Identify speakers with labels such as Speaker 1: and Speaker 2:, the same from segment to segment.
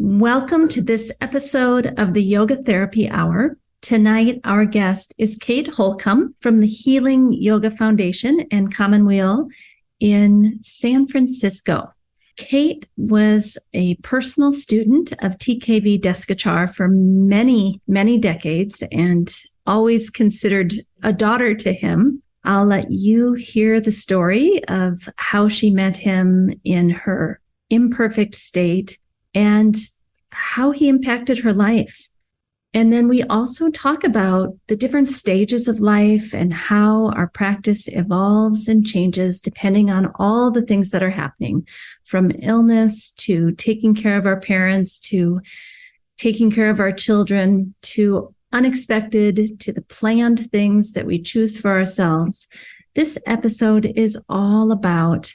Speaker 1: Welcome to this episode of the Yoga Therapy Hour. Tonight, our guest is Kate Holcombe from the Healing Yoga Foundation and Commonweal in San Francisco. Kate was a personal student of TKV Desikachar for many, many decades and always considered a daughter to him. I'll let you hear the story of how she met him in her imperfect state and how he impacted her life. And then we also talk about the different stages of life and how our practice evolves and changes depending on all the things that are happening, from illness to taking care of our parents, to taking care of our children, to unexpected, to the planned things that we choose for ourselves. This episode is all about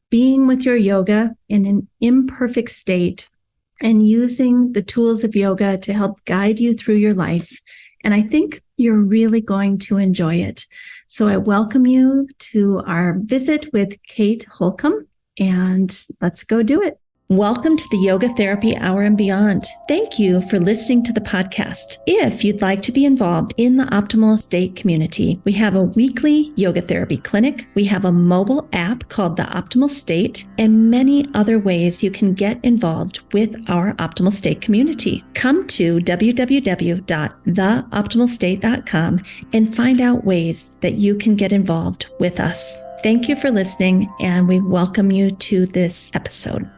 Speaker 1: being with your yoga in an imperfect state and using the tools of yoga to help guide you through your life. And I think you're really going to enjoy it. So I welcome you to our visit with Kate Holcombe, and let's go do it. Welcome to the Yoga Therapy Hour and Beyond. Thank you for listening to the podcast. If you'd like to be involved in the Optimal State community, we have a weekly yoga therapy clinic. We have a mobile app called The Optimal State and many other ways you can get involved with our Optimal State community. Come to www.theoptimalstate.com and find out ways that you can get involved with us. Thank you for listening, and we welcome you to this episode.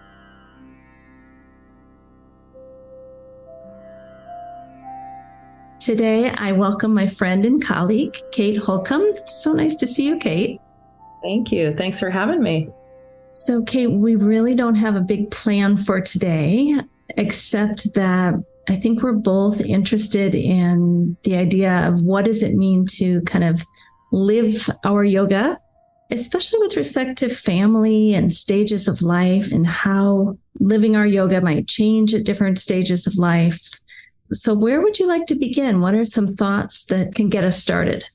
Speaker 1: Today, I welcome my friend and colleague, Kate Holcombe. So nice to see you, Kate.
Speaker 2: Thank you. Thanks for having me.
Speaker 1: So, Kate, we really don't have a big plan for today, except that I think we're both interested in the idea of what does it mean to kind of live our yoga, especially with respect to family and stages of life and how living our yoga might change at different stages of life. So where would you like to begin? What are some thoughts that can get us started?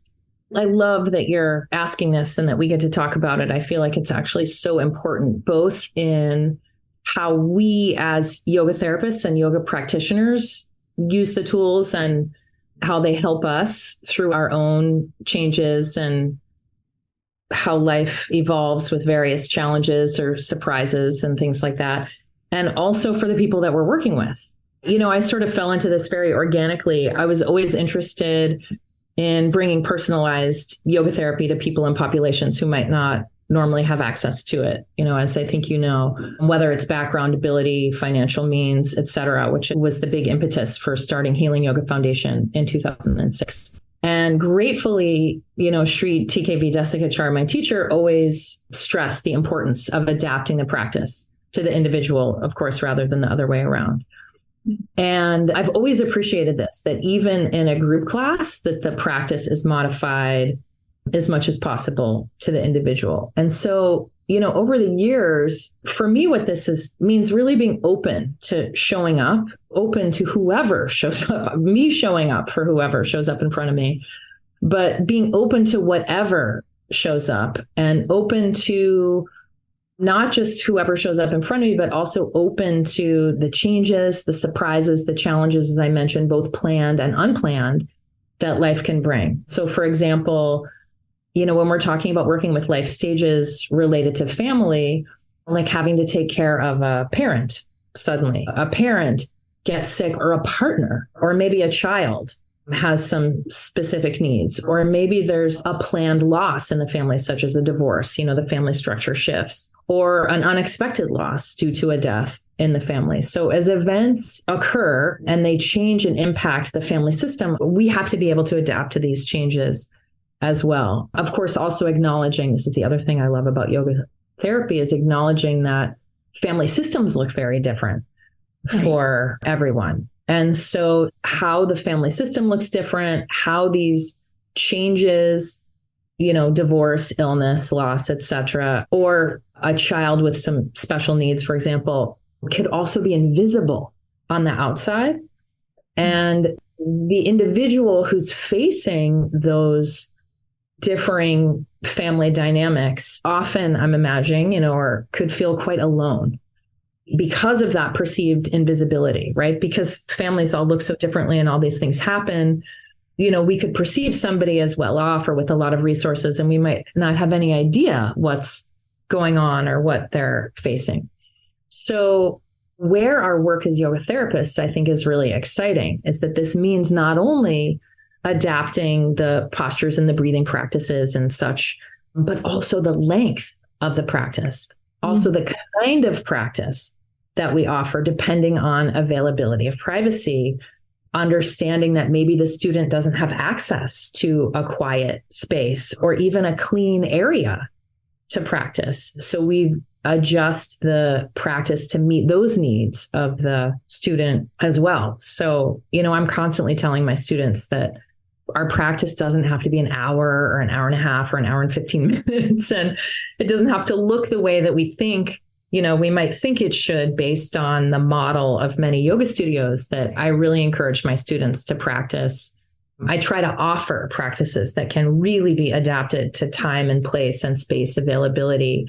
Speaker 2: I love that you're asking this and that we get to talk about it. I feel like it's actually so important, both in how we as yoga therapists and yoga practitioners use the tools and how they help us through our own changes and how life evolves with various challenges or surprises and things like that. And also for the people that we're working with. You know, I sort of fell into this very organically. I was always interested in bringing personalized yoga therapy to people in populations who might not normally have access to it. You know, as I think you know, whether it's background, ability, financial means, et cetera, which was the big impetus for starting Healing Yoga Foundation in 2006. And gratefully, you know, Sri TKV Desikachar, my teacher, always stressed the importance of adapting the practice to the individual, of course, rather than the other way around. And I've always appreciated this, that even in a group class, that the practice is modified as much as possible to the individual. And so, you know, over the years, for me, what this means really being open to showing up, open to whoever shows up, me showing up for whoever shows up in front of me, but being open to whatever shows up and open to not just whoever shows up in front of me, but also open to the changes, the surprises, the challenges, as I mentioned, both planned and unplanned, that life can bring. So, for example, you know, when we're talking about working with life stages related to family, like having to take care of a parent, suddenly a parent gets sick, or a partner, or maybe a child has some specific needs, or maybe there's a planned loss in the family, such as a divorce, you know, the family structure shifts, or an unexpected loss due to a death in the family. So as events occur and they change and impact the family system, we have to be able to adapt to these changes as well. Of course, also acknowledging, this is the other thing I love about yoga therapy, is acknowledging that family systems look very different for everyone. And so how the family system looks different, how these changes, you know, divorce, illness, loss, etc., or a child with some special needs, for example, could also be invisible on the outside. And the individual who's facing those differing family dynamics often, I'm imagining, you know, or could feel quite alone. because of that perceived invisibility, right? Because families all look so differently and all these things happen, we could perceive somebody as well off or with a lot of resources, and we might not have any idea what's going on or what they're facing. So where our work as yoga therapists, I think, is really exciting is that this means not only adapting the postures and the breathing practices and such, but also the length of the practice, also the kind of practice that we offer, depending on availability of privacy, understanding that maybe the student doesn't have access to a quiet space or even a clean area to practice. So we adjust the practice to meet those needs of the student as well. So, I'm constantly telling my students that our practice doesn't have to be an hour or an hour and a half or an hour and 15 minutes. And it doesn't have to look the way that we think, we might think it should based on the model of many yoga studios that I really encourage my students to practice. I try to offer practices that can really be adapted to time and place and space availability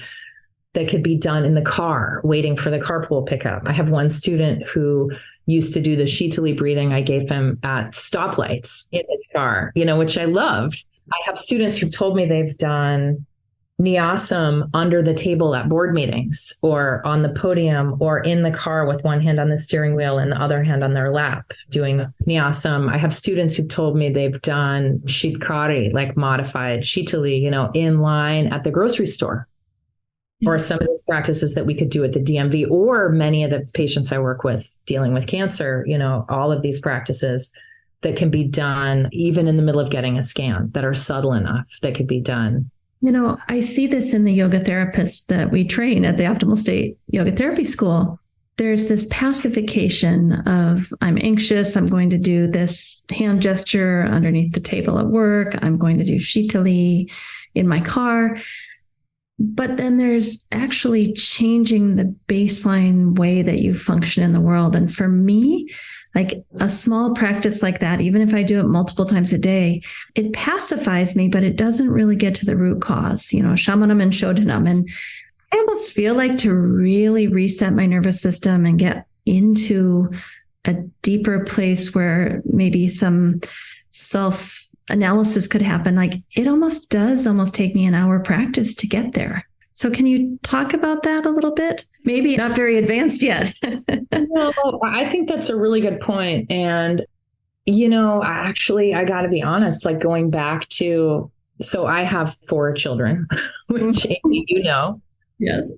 Speaker 2: that could be done in the car, waiting for the carpool pickup. I have one student who used to do the Shitali breathing I gave him at stoplights in his car, which I loved. I have students who've told me they've done Nyasam under the table at board meetings or on the podium or in the car with one hand on the steering wheel and the other hand on their lap doing Nyasam. I have students who've told me they've done Shitkari, like modified Shitali, in line at the grocery store. Or some of these practices that we could do at the DMV, or many of the patients I work with dealing with cancer, all of these practices that can be done even in the middle of getting a scan that are subtle enough that could be done.
Speaker 1: I see this in the yoga therapists that we train at the Optimal State Yoga Therapy School. There's this pacification of, I'm anxious, I'm going to do this hand gesture underneath the table at work, I'm going to do Shitali in my car. But then there's actually changing the baseline way that you function in the world. And for me, like a small practice like that, even if I do it multiple times a day, it pacifies me, but it doesn't really get to the root cause, shamanam and shodhanam. And I almost feel like to really reset my nervous system and get into a deeper place where maybe some self-analysis could happen. Like it does take me an hour practice to get there. So can you talk about that a little bit? Maybe not very advanced yet.
Speaker 2: No, I think that's a really good point. And, I got to be honest, like going back to, so I have 4 children, which Amy,
Speaker 1: Yes.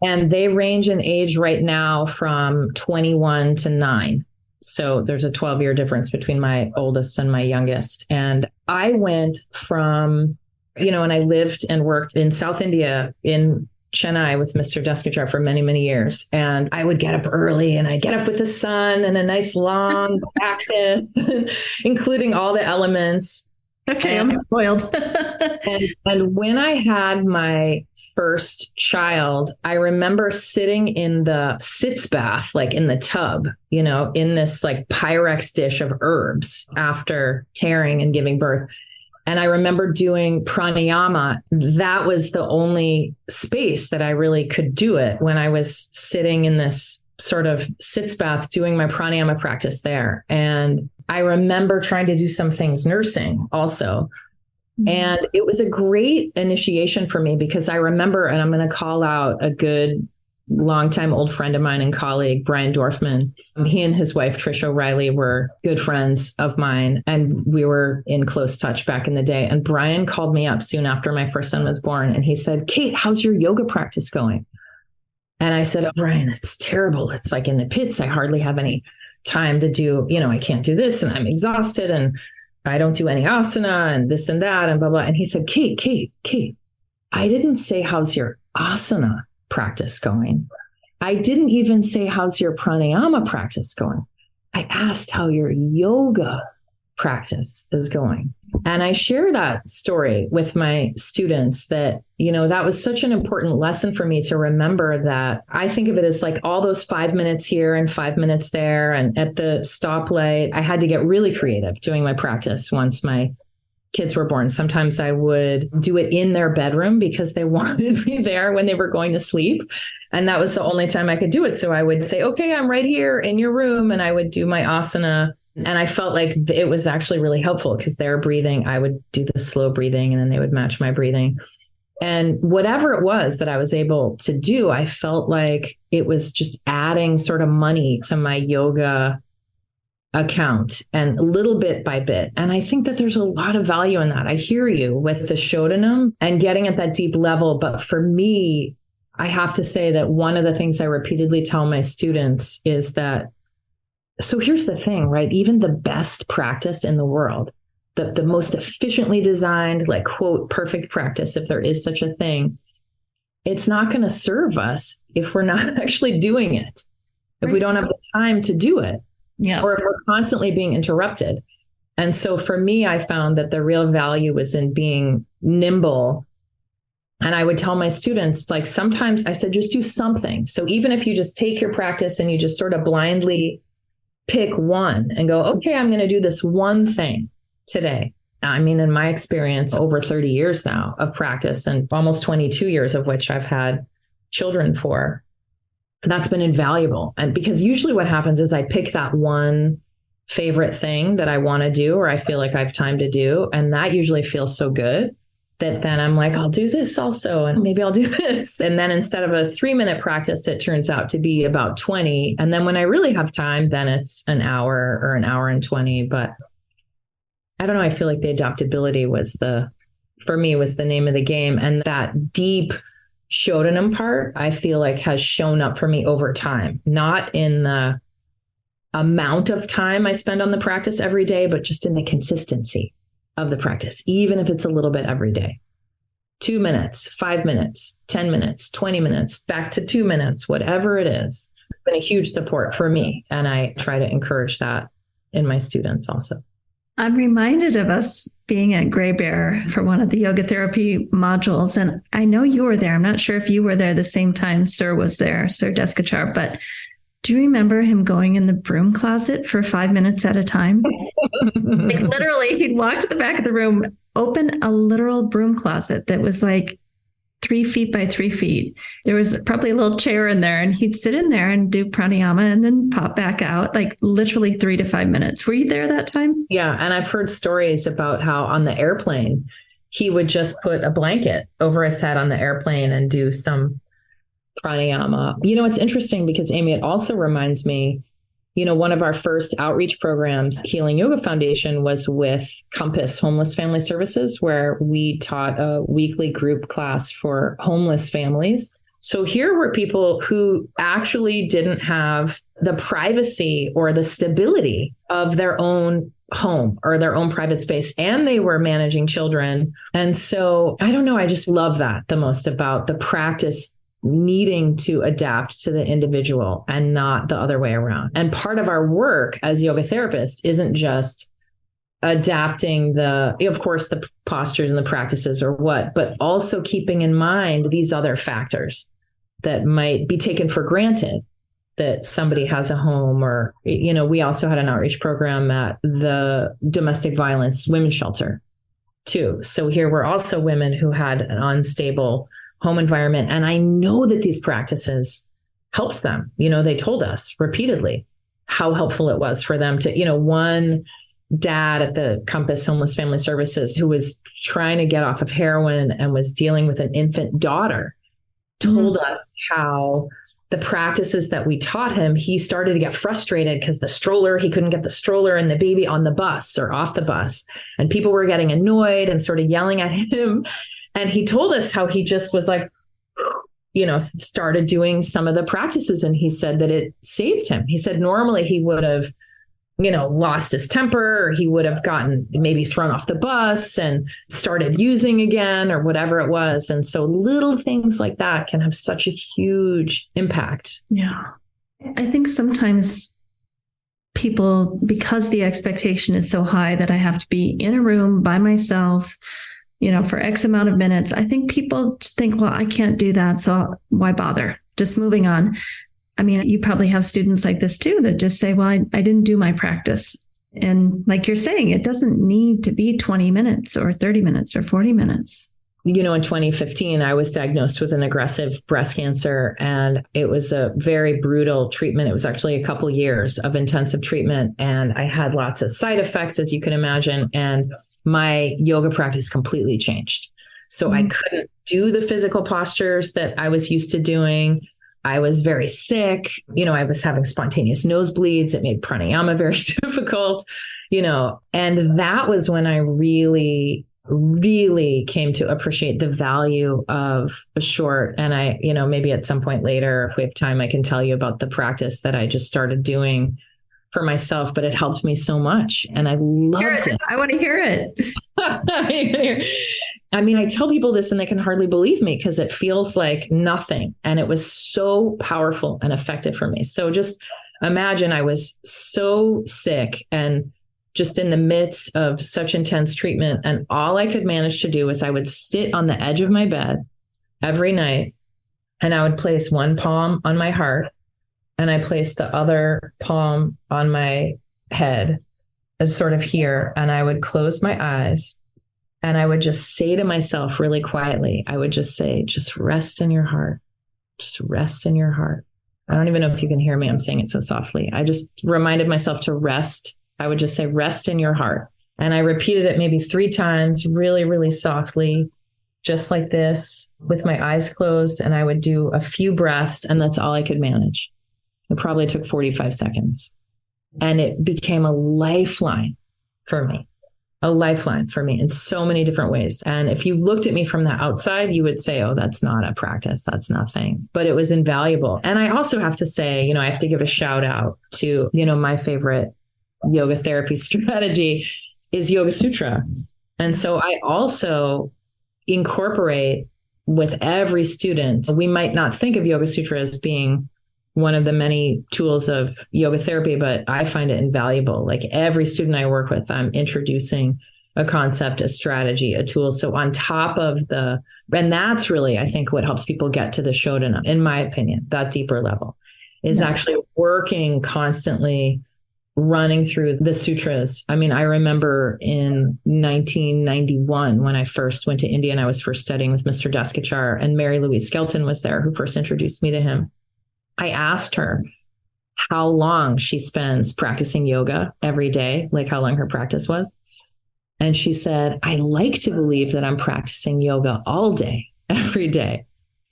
Speaker 2: And they range in age right now from 21 to 9. So there's a 12-year difference between my oldest and my youngest. And I went from, and I lived and worked in South India in Chennai with Mr. Desikachar for many, many years. And I would get up early and I'd get up with the sun and a nice long practice, including all the elements.
Speaker 1: Okay, I'm spoiled.
Speaker 2: and when I had my first child, I remember sitting in the sitz bath, like in the tub, in this like Pyrex dish of herbs after tearing and giving birth. And I remember doing pranayama. That was the only space that I really could do it, when I was sitting in this sort of sitz bath doing my pranayama practice there. And I remember trying to do some things nursing also. And it was a great initiation for me because I remember, and I'm going to call out a good longtime old friend of mine and colleague, Brian Dorfman. He and his wife, Trish O'Reilly, were good friends of mine, and we were in close touch back in the day. And Brian called me up soon after my first son was born, and he said, "Kate, how's your yoga practice going?" And I said, "Oh, Brian, it's terrible. It's like in the pits. I hardly have any time to do, I can't do this, and I'm exhausted, and I don't do any asana and this and that and blah, blah." And he said, Kate, I didn't say, how's your asana practice going? I didn't even say, how's your pranayama practice going? I asked how your yoga practice is going. And I share that story with my students that, that was such an important lesson for me to remember, that I think of it as like all those 5 minutes here and 5 minutes there. And at the stoplight, I had to get really creative doing my practice once my kids were born. Sometimes I would do it in their bedroom because they wanted me there when they were going to sleep. And that was the only time I could do it. So I would say, okay, I'm right here in your room. And I would do my asana. And I felt like it was actually really helpful because they're breathing. I would do the slow breathing and then they would match my breathing. And whatever it was that I was able to do, I felt like it was just adding sort of money to my yoga account and little bit by bit. And I think that there's a lot of value in that. I hear you with the Shodanam and getting at that deep level. But for me, I have to say that one of the things I repeatedly tell my students is that, so here's the thing, right? Even the best practice in the world, the most efficiently designed, like, quote, perfect practice, if there is such a thing, it's not going to serve us if we're not actually doing it, if we don't have the time to do it. Yeah. Or if we're constantly being interrupted. And so for me, I found that the real value was in being nimble. And I would tell my students, like, sometimes I said, just do something. So even if you just take your practice and you just sort of blindly pick one and go, okay, I'm going to do this one thing today. I mean, in my experience, over 30 years now of practice and almost 22 years of which I've had children for, that's been invaluable. And because usually what happens is I pick that one favorite thing that I want to do, or I feel like I have time to do. And that usually feels so good that then I'm like, I'll do this also. And maybe I'll do this. And then instead of a 3-minute practice, it turns out to be about 20. And then when I really have time, then it's an hour or an hour and 20. But I don't know. I feel like the adaptability for me was the name of the game. And that deep Shodanam part, I feel like has shown up for me over time, not in the amount of time I spend on the practice every day, but just in the consistency of the practice, even if it's a little bit every day. 2 minutes, 5 minutes, 10 minutes, 20 minutes, back to 2 minutes, whatever it is. It's been a huge support for me. And I try to encourage that in my students also.
Speaker 1: I'm reminded of us being at Gray Bear for one of the yoga therapy modules. And I know you were there. I'm not sure if you were there the same time Sir was there, Sir Desikachar, but do you remember him going in the broom closet for 5 minutes at a time? Like literally, he'd walk to the back of the room, open a literal broom closet that was like 3 feet by 3 feet. There was probably a little chair in there, and he'd sit in there and do pranayama and then pop back out, like literally 3 to 5 minutes. Were you there that time?
Speaker 2: Yeah. And I've heard stories about how on the airplane, he would just put a blanket over his head on the airplane and do some pranayama. You know, it's interesting because, Amy, it also reminds me, you know, one of our first outreach programs, Healing Yoga Foundation, was with Compass Homeless Family Services, where we taught a weekly group class for homeless families. So here were people who actually didn't have the privacy or the stability of their own home or their own private space, and they were managing children. And so I don't know, I just love that the most about the practice needing to adapt to the individual and not the other way around. And part of our work as yoga therapists isn't just adapting of course, the postures and the practices or what, but also keeping in mind these other factors that might be taken for granted, that somebody has a home, or, you know, we also had an outreach program at the domestic violence women's shelter too. So here were also women who had an unstable home environment. And I know that these practices helped them. You know, they told us repeatedly how helpful it was for them to, you know, one dad at the Compass Homeless Family Services who was trying to get off of heroin and was dealing with an infant daughter told us how the practices that we taught him, he started to get frustrated because he couldn't get the stroller and the baby on the bus or off the bus. And people were getting annoyed and sort of yelling at him. And he told us how he just was like, you know, started doing some of the practices. And he said that it saved him. He said normally he would have, you know, lost his temper, or he would have gotten maybe thrown off the bus and started using again or whatever it was. And so little things like that can have such a huge impact.
Speaker 1: Yeah. I think sometimes people, because the expectation is so high that I have to be in a room by myself, you know, for X amount of minutes, I think people think, well, I can't do that, so why bother? Just moving on. I mean, you probably have students like this too that just say, well, I didn't do my practice. And like you're saying, it doesn't need to be 20 minutes or 30 minutes or 40 minutes.
Speaker 2: In 2015, I was diagnosed with an aggressive breast cancer, and it was a very brutal treatment. It was actually a couple years of intensive treatment, and I had lots of side effects, as you can imagine. And my yoga practice completely changed. So I couldn't do the physical postures that I was used to doing. I was very sick. I was having spontaneous nosebleeds. It made pranayama very difficult, and that was when I really came to appreciate the value of a short. And I, maybe at some point later, if we have time, I can tell you about the practice that I just started doing for myself, but it helped me so much. And I loved it.
Speaker 1: I want to hear it.
Speaker 2: I tell people this and they can hardly believe me because it feels like nothing. And it was so powerful and effective for me. So just imagine I was so sick and just in the midst of such intense treatment. And all I could manage to do was I would sit on the edge of my bed every night and I would place one palm on my heart and I placed the other palm on my head, sort of here. And I would close my eyes and I would just say to myself really quietly, I would just say, just rest in your heart. Just rest in your heart. I don't even know if you can hear me. I'm saying it so softly. I just reminded myself to rest. I would just say, rest in your heart. And I repeated it maybe 3 times, really, really softly, just like this with my eyes closed. And I would do a few breaths and that's all I could manage. It probably took 45 seconds. And it became a lifeline for me in so many different ways. And if you looked at me from the outside, you would say, oh, that's not a practice. That's nothing. But it was invaluable. And I also have to say, I have to give a shout out to, my favorite yoga therapy strategy is Yoga Sutra. And so I also incorporate with every student. We might not think of Yoga Sutra as being one of the many tools of yoga therapy, but I find it invaluable. Like every student I work with, I'm introducing a concept, a strategy, a tool. So on top of and that's really, I think, what helps people get to the Shodhana, in my opinion, that deeper level is actually working constantly, running through the sutras. I remember in 1991, when I first went to India and I was first studying with Mr. Desikachar, and Mary Louise Skelton was there, who first introduced me to him. I asked her how long she spends practicing yoga every day, like how long her practice was. And she said, I like to believe that I'm practicing yoga all day, every day.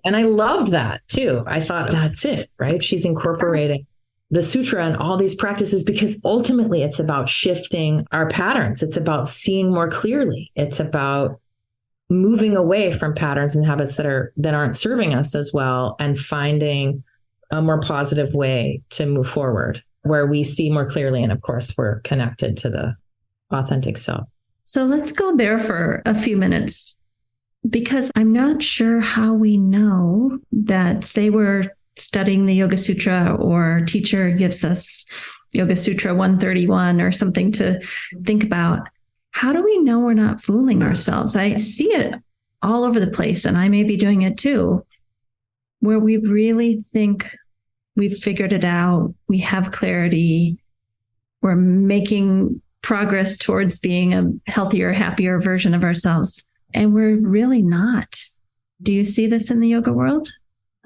Speaker 2: And I loved that too. I thought, that's it, right? She's incorporating the sutra and all these practices because ultimately it's about shifting our patterns. It's about seeing more clearly. It's about moving away from patterns and habits that aren't serving us as well and finding a more positive way to move forward where we see more clearly. And of course, we're connected to the authentic self.
Speaker 1: So let's go there for a few minutes, because I'm not sure how we know that, say we're studying the Yoga Sutra or teacher gives us Yoga Sutra 131 or something to think about. How do we know we're not fooling ourselves? I see it all over the place, and I may be doing it too, where we really think we've figured it out, we have clarity, we're making progress towards being a healthier, happier version of ourselves, and we're really not. Do you see this in the yoga world?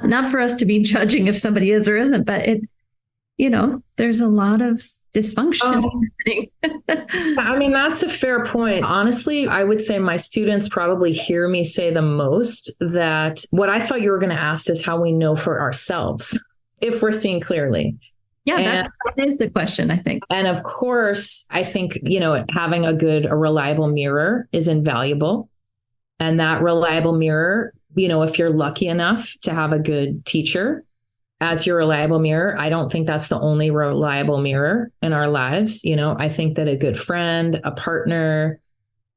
Speaker 1: Not for us to be judging if somebody is or isn't, but there's a lot of dysfunction happening.
Speaker 2: That's a fair point. Honestly, I would say my students probably hear me say the most that what I thought you were going to ask is how we know for ourselves if we're seeing clearly.
Speaker 1: Yeah, that is the question, I think.
Speaker 2: And of course, I think, having a reliable mirror is invaluable. And that reliable mirror, if you're lucky enough to have a good teacher as your reliable mirror, I don't think that's the only reliable mirror in our lives. I think that a good friend, a partner,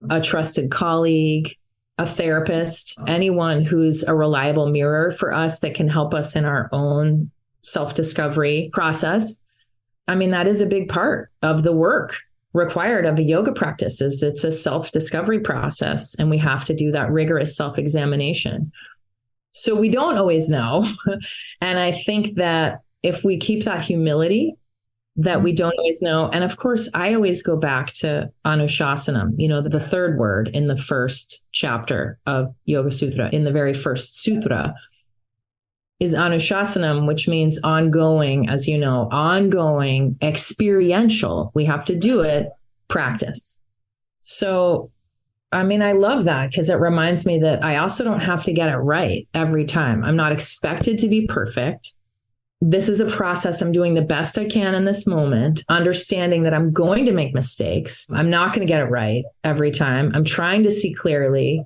Speaker 2: a trusted colleague, a therapist, anyone who's a reliable mirror for us that can help us in our own self-discovery process. That is a big part of the work required of a yoga practice. It's a self-discovery process, and we have to do that rigorous self-examination. So we don't always know. And I think that if we keep that humility that we don't always know. And of course, I always go back to Anushasanam, the third word in the first chapter of Yoga Sutra, in the very first sutra, is Anushasanam, which means ongoing, as you know, ongoing, experiential. We have to do it, practice. So, I love that because it reminds me that I also don't have to get it right every time. I'm not expected to be perfect. This is a process. I'm doing the best I can in this moment, understanding that I'm going to make mistakes. I'm not going to get it right every time. I'm trying to see clearly.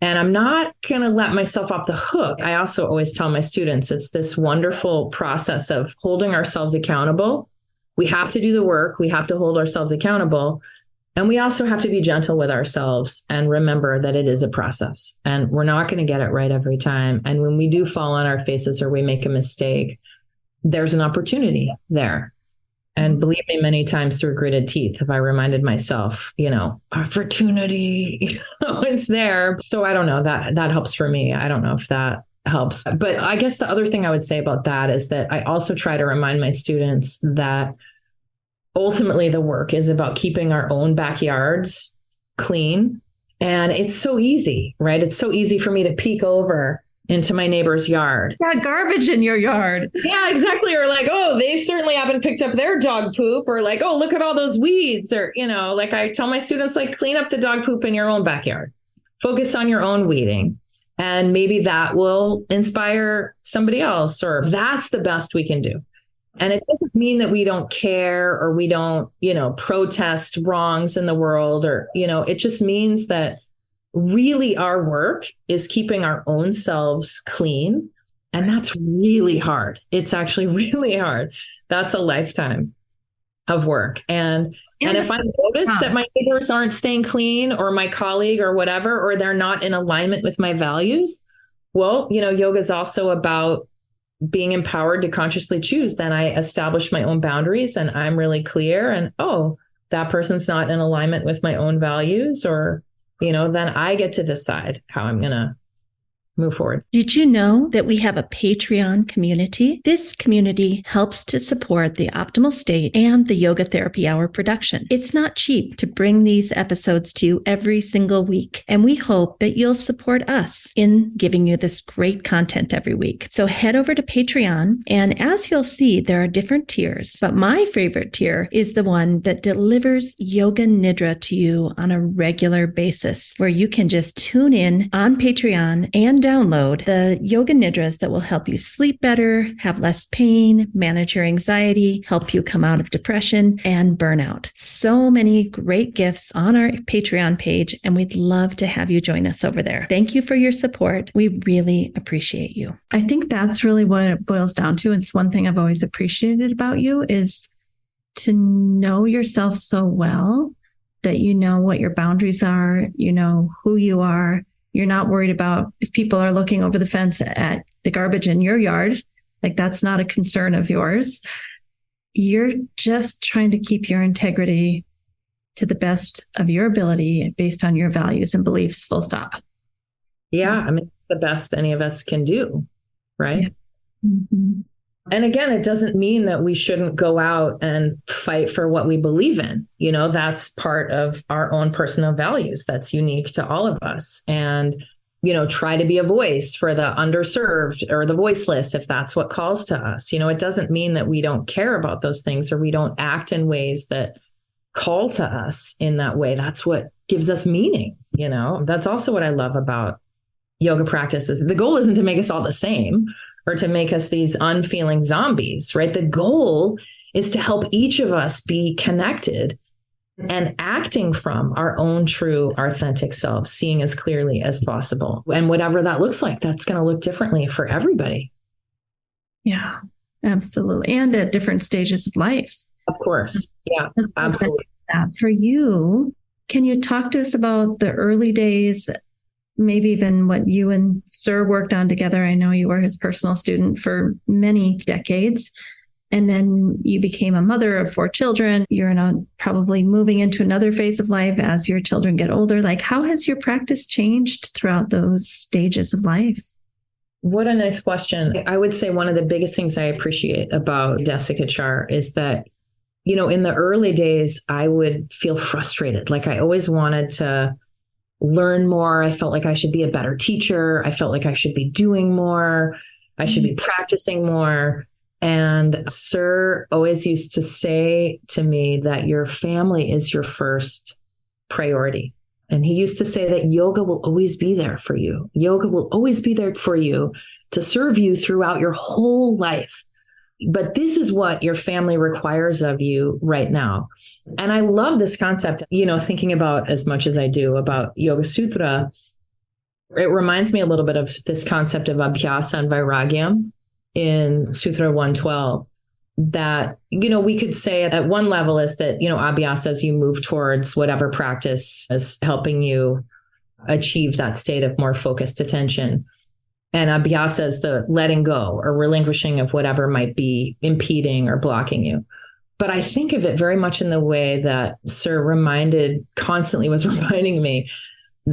Speaker 2: And I'm not going to let myself off the hook. I also always tell my students, it's this wonderful process of holding ourselves accountable. We have to do the work. We have to hold ourselves accountable. And we also have to be gentle with ourselves and remember that it is a process and we're not going to get it right every time. And when we do fall on our faces or we make a mistake, there's an opportunity there. And believe me, many times through gritted teeth, have I reminded myself, opportunity, it's there. So I don't know, that helps for me. I don't know if that helps. But I guess the other thing I would say about that is that I also try to remind my students that ultimately the work is about keeping our own backyards clean. And it's so easy, right? It's so easy for me to peek over into my neighbor's yard.
Speaker 1: Got garbage in your yard.
Speaker 2: Yeah, exactly. Or like, oh, they certainly haven't picked up their dog poop. Or like, oh, look at all those weeds. Or, like I tell my students, like, clean up the dog poop in your own backyard. Focus on your own weeding. And maybe that will inspire somebody else, or that's the best we can do. And it doesn't mean that we don't care or we don't, protest wrongs in the world, or, it just means that really our work is keeping our own selves clean. And that's really hard. It's actually really hard. That's a lifetime of work. And if I notice that my neighbors aren't staying clean, or my colleague or whatever, or they're not in alignment with my values, well, yoga is also about being empowered to consciously choose. Then I establish my own boundaries and I'm really clear. And, oh, that person's not in alignment with my own values, or then I get to decide how I'm going to move forward.
Speaker 1: Did you know that we have a Patreon community? This community helps to support the Optimal State and the Yoga Therapy Hour production. It's not cheap to bring these episodes to you every single week, and we hope that you'll support us in giving you this great content every week. So head over to Patreon, and as you'll see, there are different tiers, but my favorite tier is the one that delivers Yoga Nidra to you on a regular basis, where you can just tune in on Patreon and download the yoga nidras that will help you sleep better, have less pain, manage your anxiety, help you come out of depression and burnout. So many great gifts on our Patreon page, and we'd love to have you join us over there. Thank you for your support. We really appreciate you. I think that's really what it boils down to. It's one thing I've always appreciated about you is to know yourself so well that you know what your boundaries are, you know who you are. You're not worried about if people are looking over the fence at the garbage in your yard. Like, that's not a concern of yours. You're just trying to keep your integrity to the best of your ability based on your values and beliefs, full stop.
Speaker 2: Yeah. It's the best any of us can do. Right.
Speaker 1: Yeah. Mm-hmm.
Speaker 2: And again, it doesn't mean that we shouldn't go out and fight for what we believe in. That's part of our own personal values. That's unique to all of us. And, try to be a voice for the underserved or the voiceless, if that's what calls to us. It doesn't mean that we don't care about those things or we don't act in ways that call to us in that way. That's what gives us meaning. That's also what I love about yoga practices. The goal isn't to make us all the same or to make us these unfeeling zombies, right? The goal is to help each of us be connected and acting from our own true authentic selves, seeing as clearly as possible. And whatever that looks like, that's going to look differently for everybody.
Speaker 1: Yeah, absolutely. And at different stages of life.
Speaker 2: Of course. Yeah, absolutely.
Speaker 1: For you, can you talk to us about the early days, maybe even what you and Sir worked on together? I know you were his personal student for many decades. And then you became a mother of 4 children. You're probably moving into another phase of life as your children get older. Like, how has your practice changed throughout those stages of life?
Speaker 2: What a nice question. I would say one of the biggest things I appreciate about Desikachar is that in the early days, I would feel frustrated. Like I always wanted to learn more. I felt like I should be a better teacher. I felt like I should be doing more. I should be practicing more. And Sir always used to say to me that your family is your first priority. And he used to say that yoga will always be there for you. Yoga will always be there for you to serve you throughout your whole life. But this is what your family requires of you right now. And I love this concept, thinking about as much as I do about Yoga Sutra. It reminds me a little bit of this concept of abhyasa and vairagyam in Sutra 112. That, we could say at one level is that, abhyasa, as you move towards whatever practice is helping you achieve that state of more focused attention. And abhyasa is the letting go or relinquishing of whatever might be impeding or blocking you. But I think of it very much in the way that Sir constantly was reminding me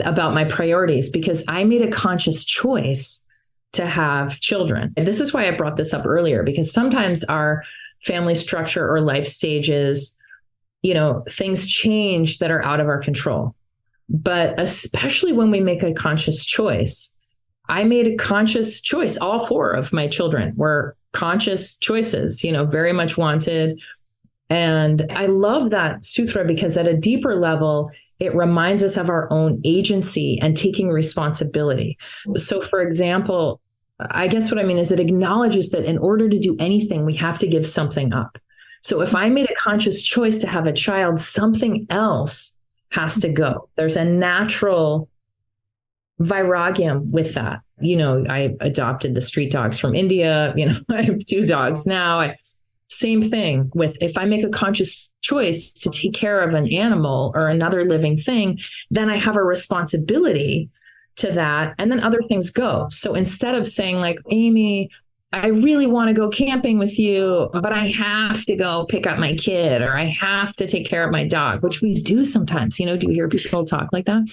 Speaker 2: about my priorities, because I made a conscious choice to have children. And this is why I brought this up earlier, because sometimes our family structure or life stages, things change that are out of our control. But especially when we make a conscious choice, I made a conscious choice. All four of my children were conscious choices, very much wanted. And I love that sutra because at a deeper level, it reminds us of our own agency and taking responsibility. So, for example, I guess what I mean is it acknowledges that in order to do anything, we have to give something up. So if I made a conscious choice to have a child, something else has to go. There's a natural vairagyam with that. I adopted the street dogs from India. I have 2 dogs now. Same thing with if I make a conscious choice to take care of an animal or another living thing, then I have a responsibility to that. And then other things go. So instead of saying like, Amy, I really want to go camping with you, but I have to go pick up my kid or I have to take care of my dog, which we do sometimes, do you hear people talk like that?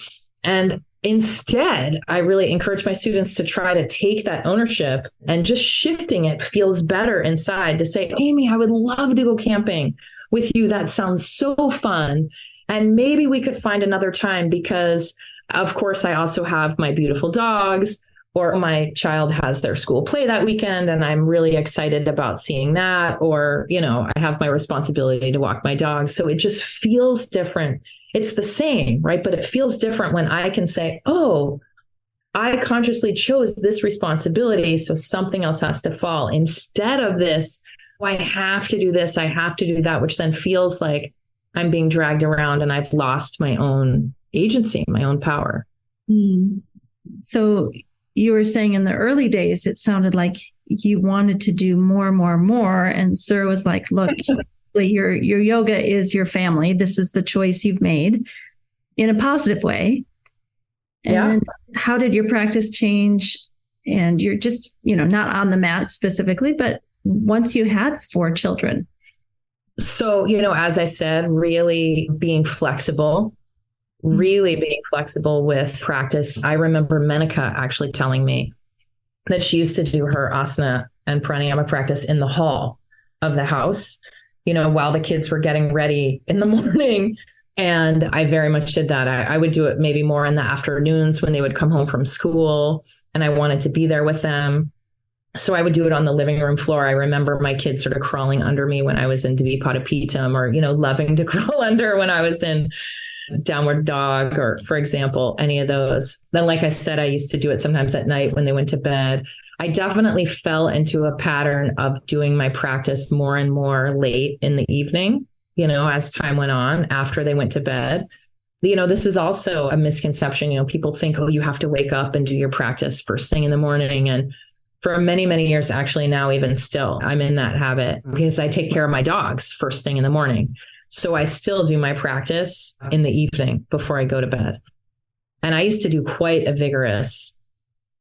Speaker 2: And instead, I really encourage my students to try to take that ownership, and just shifting it feels better inside to say, Amy, I would love to go camping with you. That sounds so fun. And maybe we could find another time because, of course, I also have my beautiful dogs, or my child has their school play that weekend and I'm really excited about seeing that. Or, I have my responsibility to walk my dog. So it just feels different. It's the same, right? But it feels different when I can say, oh, I consciously chose this responsibility, so something else has to fall. Instead of this, I have to do this, I have to do that, which then feels like I'm being dragged around and I've lost my own agency, my own power.
Speaker 1: Mm. So you were saying in the early days, it sounded like you wanted to do more. And Sir was like, look, your yoga is your family. This is the choice you've made in a positive way. And how did your practice change? And you're just, not on the mat specifically, but once you had 4 children.
Speaker 2: So, as I said, really being flexible with practice. I remember Menika actually telling me that she used to do her asana and pranayama practice in the hall of the house, while the kids were getting ready in the morning. And I very much did that. I would do it maybe more in the afternoons when they would come home from school and I wanted to be there with them. So I would do it on the living room floor. I remember my kids sort of crawling under me when I was in Dvipattapitam, or, loving to crawl under when I was in downward dog, or, for example, any of those. Then, like I said, I used to do it sometimes at night when they went to bed. I definitely fell into a pattern of doing my practice more and more late in the evening, as time went on after they went to bed. This is also a misconception. People think, oh, you have to wake up and do your practice first thing in the morning. And for many, many years, actually now, even still, I'm in that habit because I take care of my dogs first thing in the morning. So I still do my practice in the evening before I go to bed. And I used to do quite a vigorous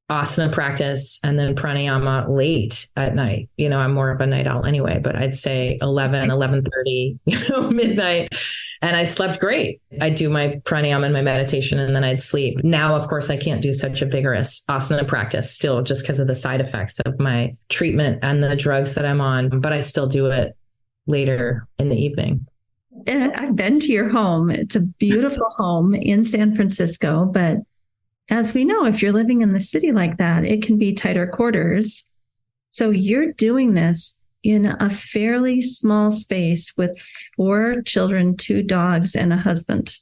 Speaker 2: asana practice and then pranayama late at night. I'm more of a night owl anyway, but I'd say 11:30, midnight. And I slept great. I'd do my pranayama and my meditation and then I'd sleep. Now, of course, I can't do such a vigorous asana practice still just because of the side effects of my treatment and the drugs that I'm on, but I still do it later in the evening.
Speaker 1: And I've been to your home. It's a beautiful home in San Francisco. But as we know, if you're living in the city like that, it can be tighter quarters. So you're doing this in a fairly small space with 4 children, 2 dogs, and a husband.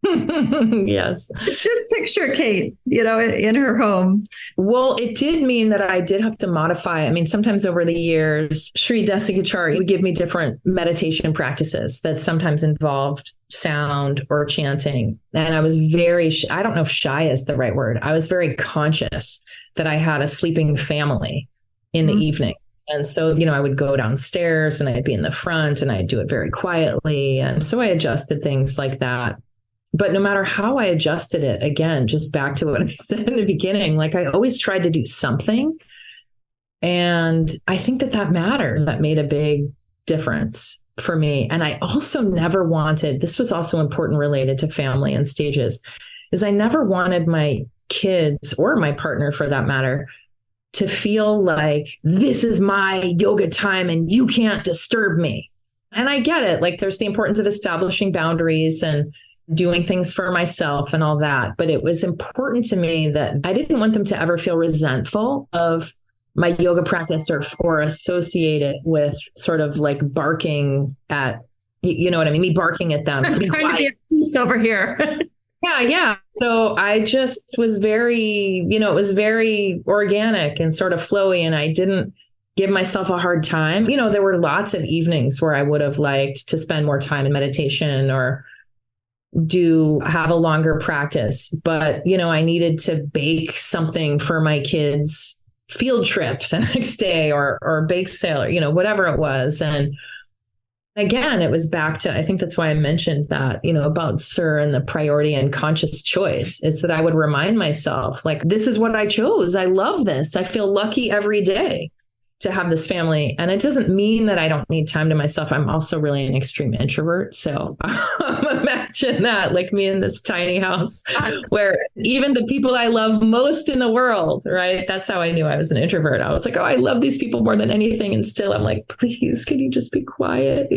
Speaker 2: Yes.
Speaker 1: Just picture Kate, in her home.
Speaker 2: Well, it did mean that I did have to modify. I mean, sometimes over the years, TKV Desikachar would give me different meditation practices that sometimes involved sound or chanting. And I was very, I don't know if shy is the right word. I was very conscious that I had a sleeping family in the evening. And so, I would go downstairs and I'd be in the front and I'd do it very quietly. And so I adjusted things like that. But no matter how I adjusted it, again, just back to what I said in the beginning, like I always tried to do something. And I think that mattered. That made a big difference for me. And I also never wanted, this was also important related to family and stages, is I never wanted my kids or my partner for that matter to feel like this is my yoga time and you can't disturb me. And I get it. Like there's the importance of establishing boundaries and doing things for myself and all that. But it was important to me that I didn't want them to ever feel resentful of my yoga practice or associate it with sort of like barking at, you know what I mean? Me barking at them.
Speaker 1: I'm trying to be at peace over here.
Speaker 2: Yeah. So I just was very, it was very organic and sort of flowy, and I didn't give myself a hard time. There were lots of evenings where I would have liked to spend more time in meditation or have a longer practice. But, I needed to bake something for my kids' field trip the next day or bake sale or, whatever it was. And again, it was back to, I think that's why I mentioned that, about Sir and the priority and conscious choice is that I would remind myself, like, this is what I chose. I love this. I feel lucky every day to have this family. And it doesn't mean that I don't need time to myself. I'm also really an extreme introvert. So imagine that, like me in this tiny house where even the people I love most in the world, right? That's how I knew I was an introvert. I was like, oh, I love these people more than anything. And still I'm like, please, can you just be quiet?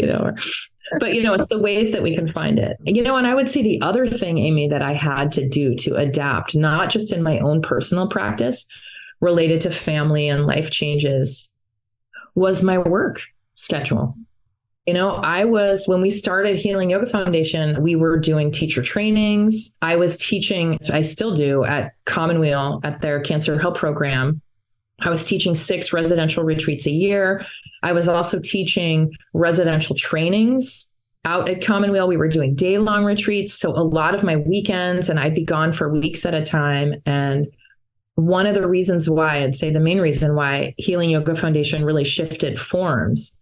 Speaker 2: But it's the ways that we can find it. And I would say the other thing, Amy, that I had to do to adapt, not just in my own personal practice related to family and life changes, was my work schedule. When we started Healing Yoga Foundation, we were doing teacher trainings. I was teaching, I still do, at Commonweal at their cancer help program. I was teaching 6 residential retreats a year. I was also teaching residential trainings out at Commonweal. We were doing day-long retreats. So a lot of my weekends, and I'd be gone for weeks at a time. And one of the reasons why, I'd say the main reason why Healing Yoga Foundation really shifted forms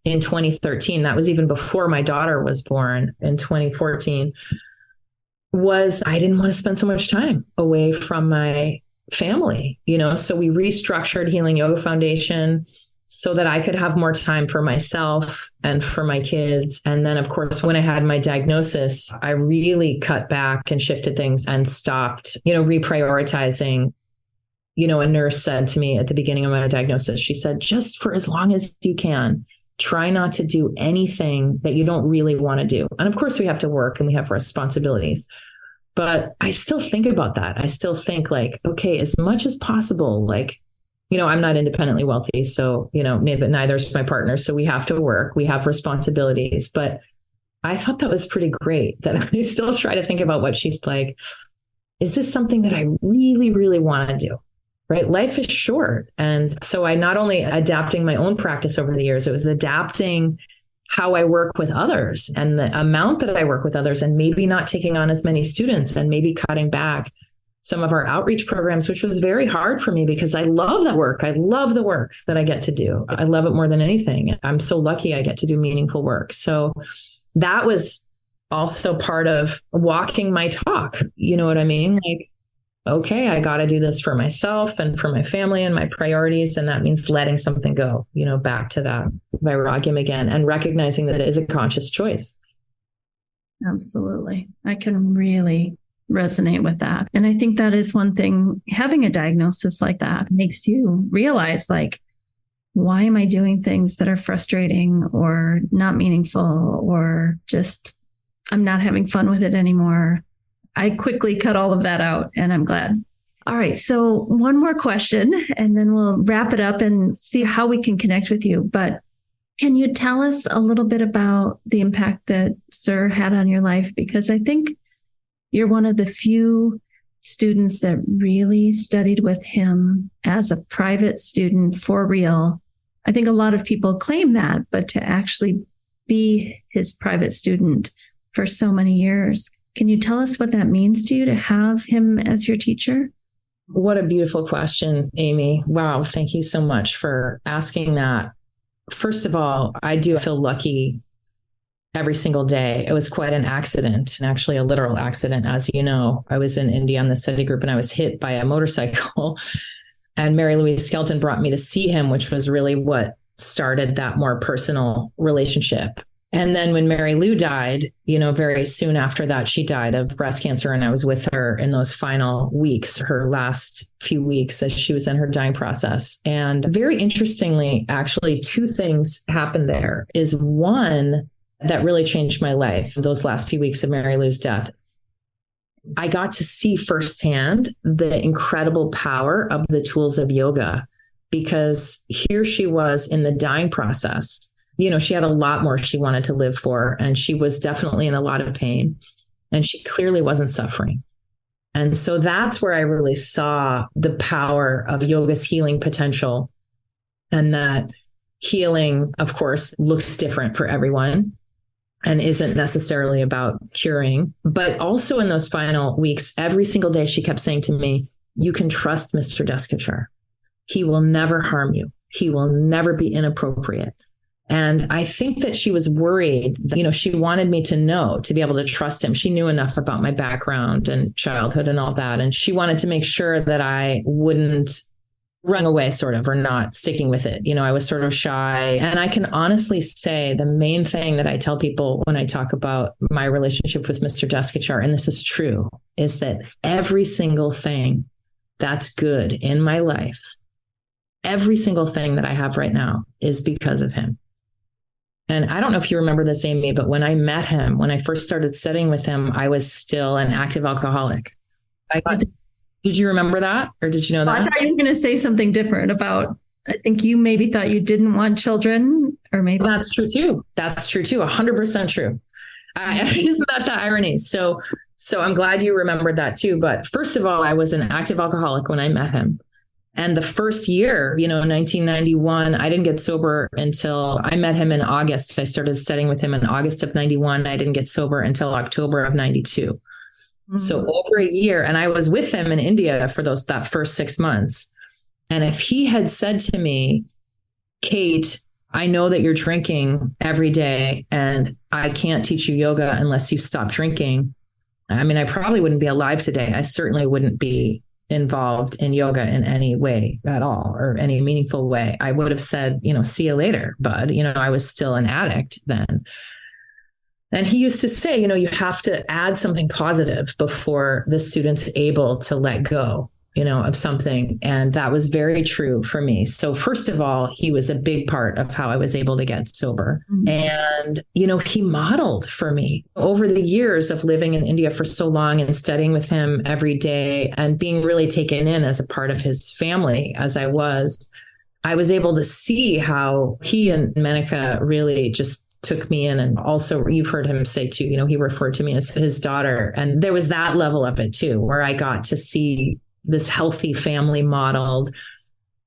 Speaker 2: in 2013, that was even before my daughter was born in 2014, was I didn't want to spend so much time away from my family, so we restructured Healing Yoga Foundation so that I could have more time for myself and for my kids. And then, of course, when I had my diagnosis, I really cut back and shifted things and stopped, reprioritizing. A nurse said to me at the beginning of my diagnosis, she said, just for as long as you can, try not to do anything that you don't really want to do. And of course, we have to work and we have responsibilities. But I still think about that. I still think like, okay, as much as possible, like, I'm not independently wealthy. So, neither is my partner. So we have to work. We have responsibilities. But I thought that was pretty great that I still try to think about what she's like, is this something that I really, really want to do? Right? Life is short. And so I not only adapting my own practice over the years, it was adapting how I work with others and the amount that I work with others, and maybe not taking on as many students and maybe cutting back some of our outreach programs, which was very hard for me because I love that work. I love the work that I get to do. I love it more than anything. I'm so lucky I get to do meaningful work. So that was also part of walking my talk. You know what I mean? Like, okay, I got to do this for myself and for my family and my priorities. And that means letting something go, back to that vairagyam again and recognizing that it is a conscious choice.
Speaker 1: Absolutely. I can really resonate with that. And I think that is one thing, having a diagnosis like that makes you realize, like, why am I doing things that are frustrating or not meaningful, or just I'm not having fun with it anymore? I quickly cut all of that out, and I'm glad. All right. So one more question, and then we'll wrap it up and see how we can connect with you. But can you tell us a little bit about the impact that Sir had on your life? Because I think you're one of the few students that really studied with him as a private student for real. I think a lot of people claim that, but to actually be his private student for so many years, can you tell us what that means to you to have him as your teacher?
Speaker 2: What a beautiful question, Amy. Wow. Thank you so much for asking that. First of all, I do feel lucky every single day. It was quite an accident, and actually a literal accident. As you know, I was in India on the study group and I was hit by a motorcycle, and Mary Louise Skelton brought me to see him, which was really what started that more personal relationship. And then when Mary Lou died, very soon after that, she died of breast cancer. And I was with her in those final weeks, her last few weeks as she was in her dying process. And very interestingly, actually, two things happened there. Is one that really changed my life, those last few weeks of Mary Lou's death. I got to see firsthand the incredible power of the tools of yoga, because here she was in the dying process. She had a lot more she wanted to live for, and she was definitely in a lot of pain, and she clearly wasn't suffering. And so that's where I really saw the power of yoga's healing potential, and that healing, of course, looks different for everyone and isn't necessarily about curing. But also in those final weeks, every single day, she kept saying to me, you can trust Mr. Desikachar. He will never harm you. He will never be inappropriate. And I think that she was worried that, she wanted me to know, to be able to trust him. She knew enough about my background and childhood and all that. And she wanted to make sure that I wouldn't run away sort of, or not sticking with it. I was sort of shy. And I can honestly say the main thing that I tell people when I talk about my relationship with Mr. Desikachar, and this is true, is that every single thing that's good in my life, every single thing that I have right now is because of him. And I don't know if you remember this, Amy, but when I met him, when I first started studying with him, I was still an active alcoholic. Did you remember that? Or did you know that?
Speaker 1: I thought you were going to say something different about, I think you maybe thought you didn't want children, or maybe.
Speaker 2: That's true too. 100% true. Isn't that the irony? So I'm glad you remembered that too. But first of all, I was an active alcoholic when I met him. And the first year, 1991, I didn't get sober until I met him in August. I started studying with him in August of 91. I didn't get sober until October of 92. Mm-hmm. So over a year, and I was with him in India for that first 6 months. And if he had said to me, Kate, I know that you're drinking every day and I can't teach you yoga unless you stop drinking. I mean, I probably wouldn't be alive today. I certainly wouldn't be involved in yoga in any way at all, or any meaningful way. I would have said, see you later, bud. I was still an addict then. And he used to say, you have to add something positive before the student's able to let go, of something. And that was very true for me. So first of all, he was a big part of how I was able to get sober. Mm-hmm. And, he modeled for me over the years of living in India for so long and studying with him every day and being really taken in as a part of his family as I was able to see how he and Menika really just took me in. And also, you've heard him say too, he referred to me as his daughter. And there was that level of it too, where I got to see this healthy family modeled.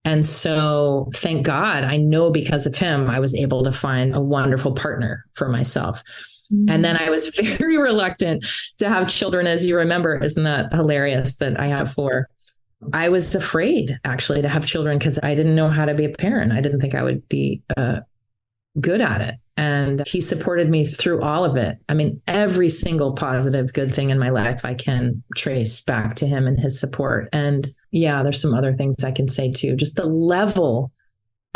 Speaker 2: And so thank God, I know because of him, I was able to find a wonderful partner for myself. Mm-hmm. And then I was very reluctant to have children, as you remember. Isn't that hilarious that I have 4? I was afraid actually to have children because I didn't know how to be a parent. I didn't think I would be good at it. And he supported me through all of it. I mean, every single positive, good thing in my life, I can trace back to him and his support. And yeah, there's some other things I can say too. Just the level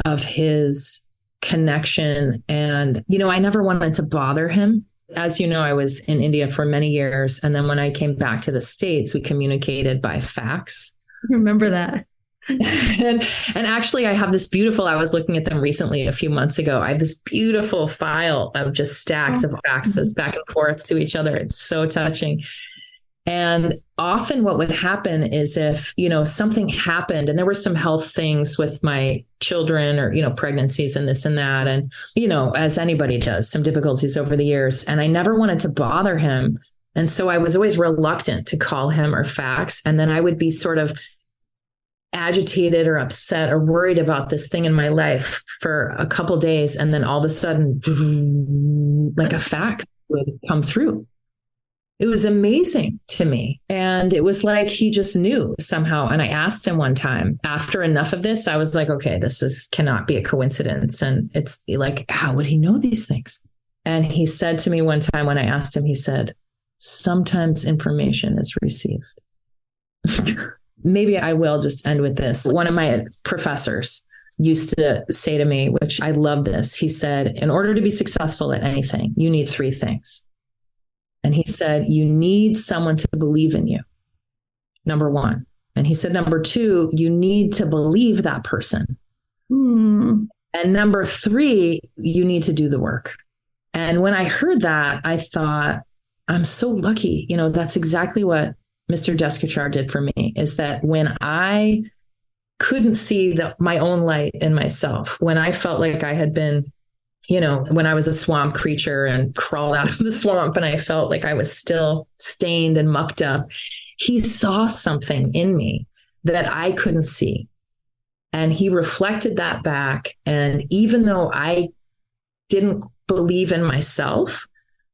Speaker 2: of his connection. And, I never wanted to bother him. As you know, I was in India for many years. And then when I came back to the States, we communicated by fax.
Speaker 1: Remember that.
Speaker 2: and actually I have this beautiful, I was looking at them recently a few months ago. I have this beautiful file of just stacks of faxes back and forth to each other. It's so touching. And often what would happen is if, something happened and there were some health things with my children or, pregnancies and this and that. And, as anybody does, some difficulties over the years. And I never wanted to bother him. And so I was always reluctant to call him or fax. And then I would be sort of agitated or upset or worried about this thing in my life for a couple of days. And then all of a sudden, like a fax would come through. It was amazing to me. And it was like he just knew somehow. And I asked him one time after enough of this, I was like, okay, cannot be a coincidence. And it's like, how would he know these things? And he said to me one time when I asked him, he said, sometimes information is received. Maybe I will just end with this. One of my professors used to say to me, which I love this. He said, in order to be successful at anything, you need three things. And he said, you need someone to believe in you. Number one. And he said, number two, you need to believe that person. And number three, you need to do the work. And when I heard that, I thought, I'm so lucky. That's exactly what Mr. Desikachar did for me, is that when I couldn't see my own light in myself, when I felt like I had been, when I was a swamp creature and crawled out of the swamp and I felt like I was still stained and mucked up, he saw something in me that I couldn't see. And he reflected that back. And even though I didn't believe in myself,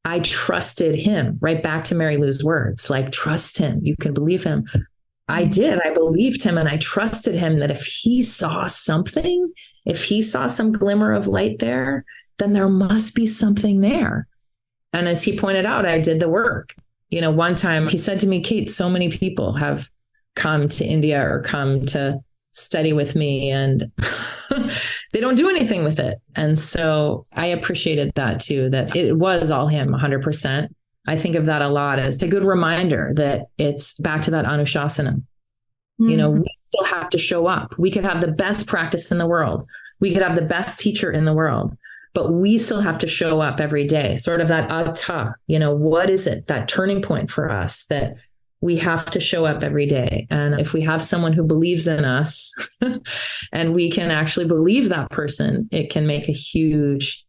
Speaker 2: I trusted him. Right back to Mary Lou's words, like, trust him. You can believe him. I did. I believed him and I trusted him that if he saw something, if he saw some glimmer of light there, then there must be something there. And as he pointed out, I did the work. One time he said to me, Kate, so many people have come to India or come to study with me and they don't do anything with it. And so I appreciated that too, that it was all him 100%. I think of that a lot as a good reminder that it's back to that anushasana. We still have to show up. We could have the best practice in the world. We could have the best teacher in the world, but we still have to show up every day. Sort of that atta, what is it, that turning point for us that we have to show up every day. And if we have someone who believes in us and we can actually believe that person, it can make a huge,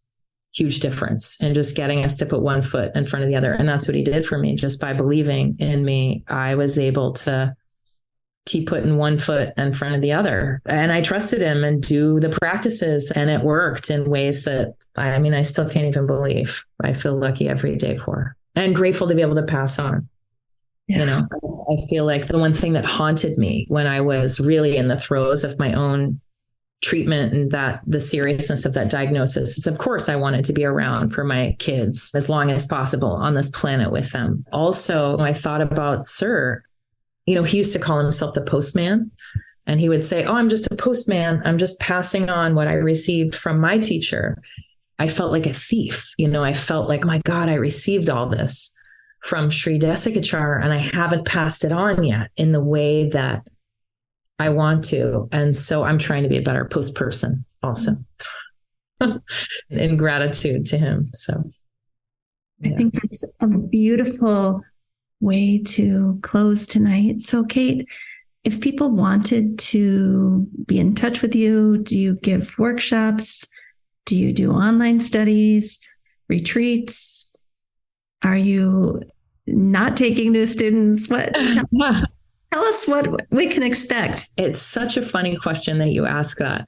Speaker 2: huge difference in just getting us to put one foot in front of the other. And that's what he did for me. Just by believing in me, I was able to keep putting one foot in front of the other. And I trusted him and do the practices. And it worked in ways that, I still can't even believe. I feel lucky every day for, and grateful to be able to pass on. Yeah. I feel like the one thing that haunted me when I was really in the throes of my own treatment and that the seriousness of that diagnosis is, of course, I wanted to be around for my kids as long as possible on this planet with them. Also, I thought about Sir. He used to call himself the postman, and he would say, oh, I'm just a postman. I'm just passing on what I received from my teacher. I felt like a thief. I felt like, my God, I received all this from Sri Desikachar and I haven't passed it on yet in the way that I want to. And so I'm trying to be a better post person also in gratitude to him. So
Speaker 1: yeah. I think it's a beautiful way to close tonight. So Kate, if people wanted to be in touch with you, do you give workshops? Do you do online studies, retreats? Are you not taking new students? Tell us what we can expect.
Speaker 2: It's such a funny question that you ask that.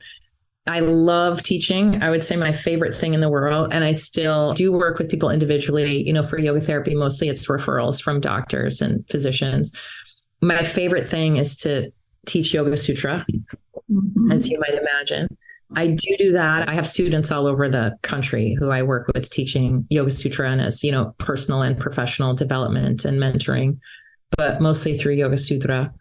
Speaker 2: I love teaching. I would say my favorite thing in the world. And I still do work with people individually. For yoga therapy, mostly it's referrals from doctors and physicians. My favorite thing is to teach Yoga Sutra, as you might imagine. I do that. I have students all over the country who I work with teaching Yoga Sutra and as, personal and professional development and mentoring, but mostly through Yoga Sutra.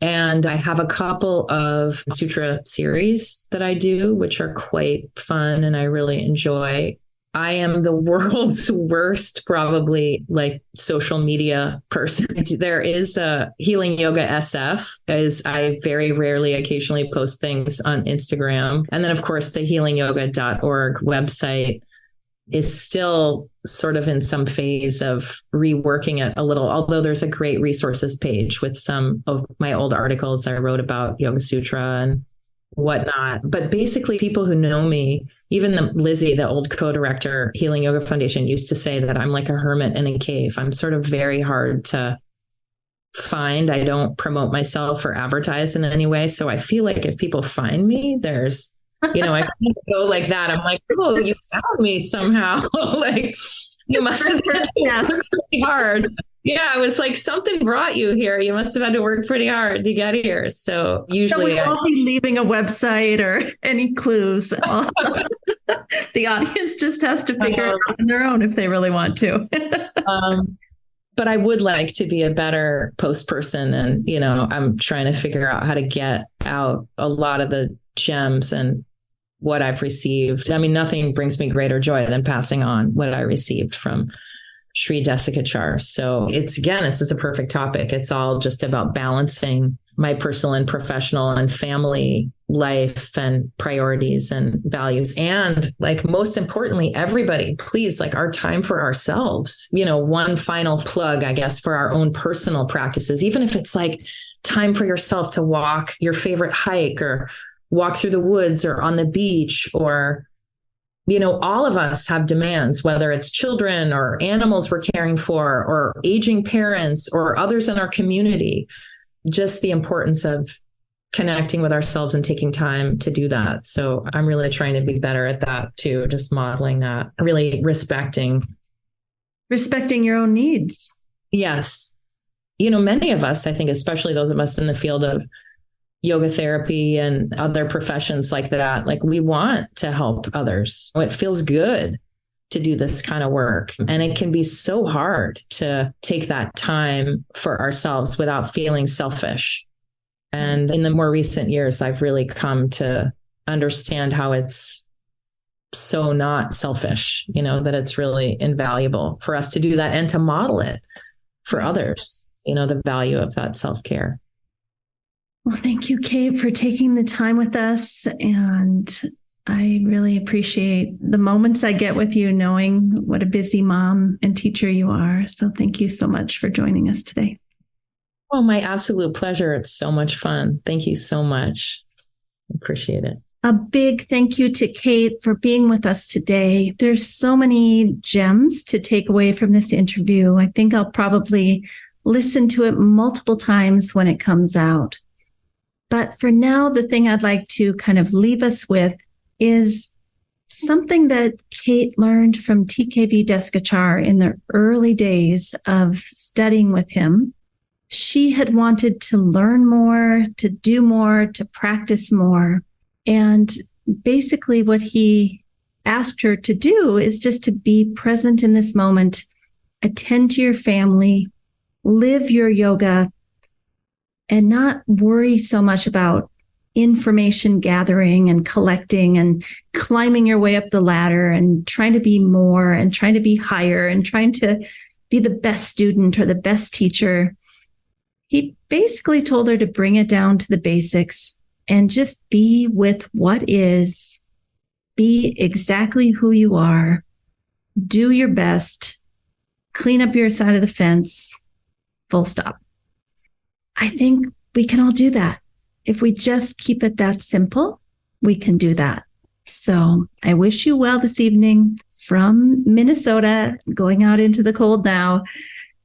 Speaker 2: And I have a couple of sutra series that I do, which are quite fun and I really enjoy. I am the world's worst, probably like social media person. There is a Healing Yoga SF, as I very rarely occasionally post things on Instagram. And then of course the healingyoga.org website is still sort of in some phase of reworking it a little, although there's a great resources page with some of my old articles I wrote about Yoga Sutra and whatnot. But basically people who know me, even Lizzie, the old co-director, Healing Yoga Foundation, used to say that I'm like a hermit in a cave. I'm sort of very hard to find. I don't promote myself or advertise in any way. So I feel like if people find me, there's, I kind of go like that. I'm like, oh, you found me somehow. Like you must have worked pretty hard. Yeah, I was like, something brought you here. You must have had to work pretty hard to get here. So usually
Speaker 1: we won't be leaving a website or any clues. The audience just has to figure it out on their own if they really want to.
Speaker 2: But I would like to be a better post person. And, I'm trying to figure out how to get out a lot of the gems and what I've received. I mean, nothing brings me greater joy than passing on what I received from Sri Desikachar. So this is a perfect topic. It's all just about balancing my personal and professional and family life and priorities and values. And like, most importantly, everybody, please, like our time for ourselves, one final plug, I guess, for our own personal practices, even if it's like time for yourself to walk your favorite hike or walk through the woods or on the beach, or all of us have demands, whether it's children or animals we're caring for or aging parents or others in our community. Just the importance of connecting with ourselves and taking time to do that. So I'm really trying to be better at that too, just modeling that, really respecting
Speaker 1: your own needs.
Speaker 2: Yes. Many of us, I think, especially those of us in the field of yoga therapy and other professions like that, like we want to help others. It feels good to do this kind of work. And it can be so hard to take that time for ourselves without feeling selfish. And in the more recent years, I've really come to understand how it's so not selfish, that it's really invaluable for us to do that and to model it for others, the value of that self-care.
Speaker 1: Well, thank you, Kate, for taking the time with us. And I really appreciate the moments I get with you, knowing what a busy mom and teacher you are. So thank you so much for joining us today.
Speaker 2: Oh, my absolute pleasure. It's so much fun. Thank you so much. I appreciate it.
Speaker 1: A big thank you to Kate for being with us today. There's so many gems to take away from this interview. I think I'll probably listen to it multiple times when it comes out. But for now, the thing I'd like to kind of leave us with is something that Kate learned from TKV Desikachar in the early days of studying with him. She had wanted to learn more, to do more, to practice more. And basically what he asked her to do is just to be present in this moment, attend to your family, live your yoga, and not worry so much about information gathering and collecting and climbing your way up the ladder and trying to be more and trying to be higher and trying to be the best student or the best teacher. He basically told her to bring it down to the basics and just be with what is, be exactly who you are, do your best, clean up your side of the fence, full stop. I think we can all do that. If we just keep it that simple, we can do that. So I wish you well this evening from Minnesota, going out into the cold now,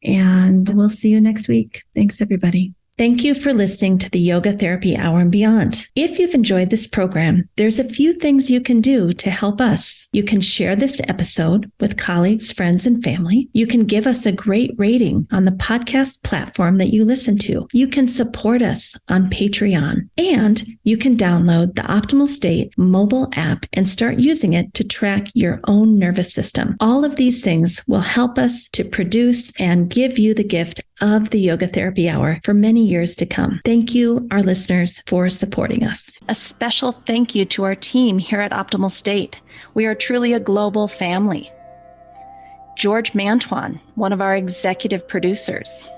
Speaker 1: and we'll see you next week. Thanks, everybody. Thank you for listening to the Yoga Therapy Hour and Beyond. If you've enjoyed this program, there's a few things you can do to help us. You can share this episode with colleagues, friends, and family. You can give us a great rating on the podcast platform that you listen to. You can support us on Patreon, and you can download the Optimal State mobile app and start using it to track your own nervous system. All of these things will help us to produce and give you the gift of the Yoga Therapy Hour for many years to come. Thank you, our listeners, for supporting us. A special thank you to our team here at Optimal State. We are truly a global family. George Mantuan, one of our executive producers.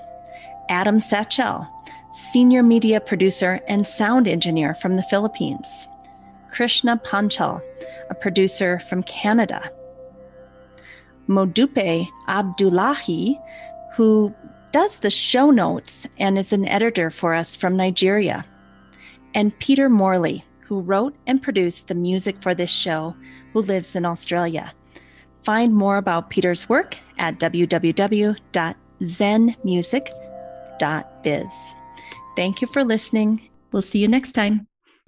Speaker 1: Adam Satchel, senior media producer and sound engineer from the Philippines. Krishna Panchal, a producer from Canada. Modupe Abdullahi, who does the show notes and is an editor for us from Nigeria. And Peter Morley, who wrote and produced the music for this show, who lives in Australia. Find more about Peter's work at www.zenmusic.biz. Thank you for listening. We'll see you next time.